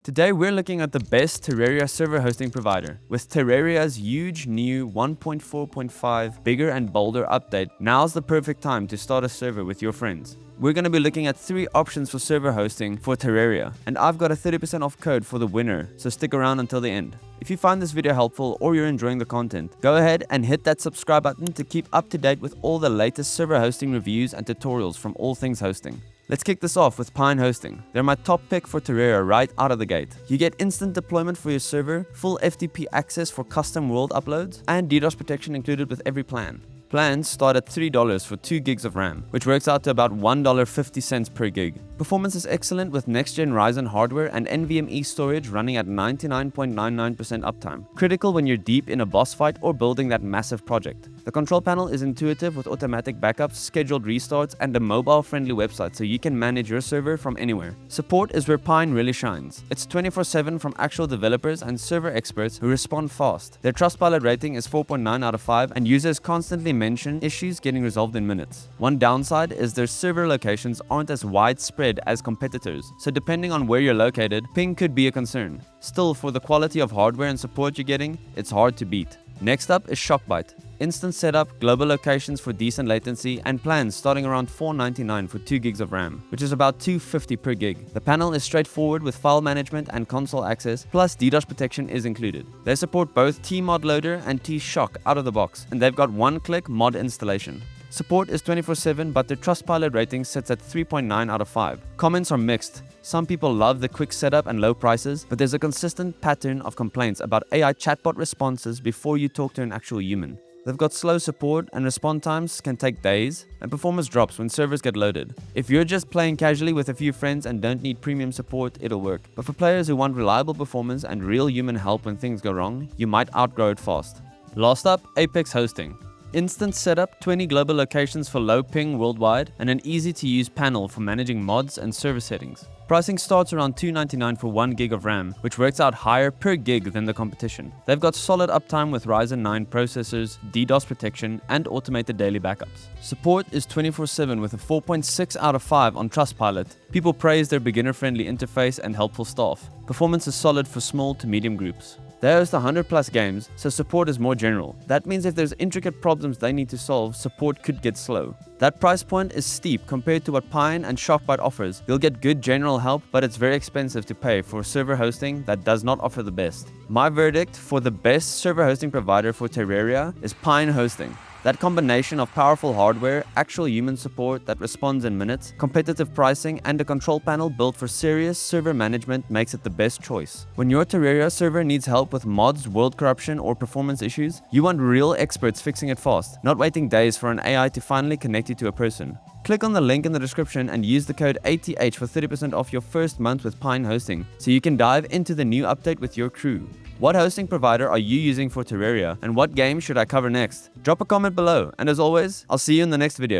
Today we're looking at the best Terraria server hosting provider. With Terraria's huge new 1.4.5 Bigger and Boulder update, now's the perfect time to start a server with your friends. We're going to be looking at 3 options for server hosting for Terraria, and I've got a 30% off code for the winner, so stick around until the end. If you find this video helpful or you're enjoying the content, go ahead and hit that subscribe button to keep up to date with all the latest server hosting reviews and tutorials from all things hosting. Let's kick this off with Pine Hosting. They're my top pick for Terraria right out of the gate. You get instant deployment for your server, full FTP access for custom world uploads, and DDoS protection included with every plan. Plans start at $3 for 2 gigs of RAM, which works out to about $1.50 per gig. Performance is excellent with next-gen Ryzen hardware and NVMe storage running at 99.99% uptime. Critical when you're deep in a boss fight or building that massive project. The control panel is intuitive with automatic backups, scheduled restarts, and a mobile-friendly website so you can manage your server from anywhere. Support is where Pine really shines. It's 24/7 from actual developers and server experts who respond fast. Their Trustpilot rating is 4.9 out of 5, and users constantly mention issues getting resolved in minutes. One downside is their server locations aren't as widespread as competitors, so depending on where you're located, ping could be a concern. Still, for the quality of hardware and support you're getting, it's hard to beat. Next up is Shockbyte. Instant setup, global locations for decent latency, and plans starting around $4.99 for 2 gigs of RAM, which is about $2.50 per gig. The panel is straightforward with file management and console access, plus DDoS protection is included. They support both Tmod Loader and T-Shock out of the box, and they've got one-click mod installation. Support is 24/7, but their Trustpilot rating sits at 3.9 out of 5. Comments are mixed. Some people love the quick setup and low prices, but there's a consistent pattern of complaints about AI chatbot responses before you talk to an actual human. They've got slow support and response times can take days, and performance drops when servers get loaded. If you're just playing casually with a few friends and don't need premium support, it'll work. But for players who want reliable performance and real human help when things go wrong, you might outgrow it fast. Last up, Apex Hosting. Instant setup, 20 global locations for low ping worldwide, and an easy-to-use panel for managing mods and server settings. Pricing starts around $2.99 for 1 gig of RAM, which works out higher per gig than the competition. They've got solid uptime with Ryzen 9 processors, DDoS protection, and automated daily backups. Support is 24/7 with a 4.6 out of 5 on Trustpilot. People praise their beginner-friendly interface and helpful staff. Performance is solid for small to medium groups. They host 100+ games, so support is more general. That means if there's intricate problems they need to solve, support could get slow. That price point is steep compared to what Pine and Shockbyte offers. You'll get good general help, but it's very expensive to pay for server hosting that does not offer the best. My verdict for the best server hosting provider for Terraria is Pine Hosting. That combination of powerful hardware, actual human support that responds in minutes, competitive pricing, and a control panel built for serious server management makes it the best choice. When your Terraria server needs help with mods, world corruption, or performance issues, you want real experts fixing it fast, not waiting days for an AI to finally connect you to a person. Click on the link in the description and use the code ATH for 30% off your first month with Pine Hosting, so you can dive into the new update with your crew. What hosting provider are you using for Terraria, and what game should I cover next? Drop a comment below, and as always, I'll see you in the next video.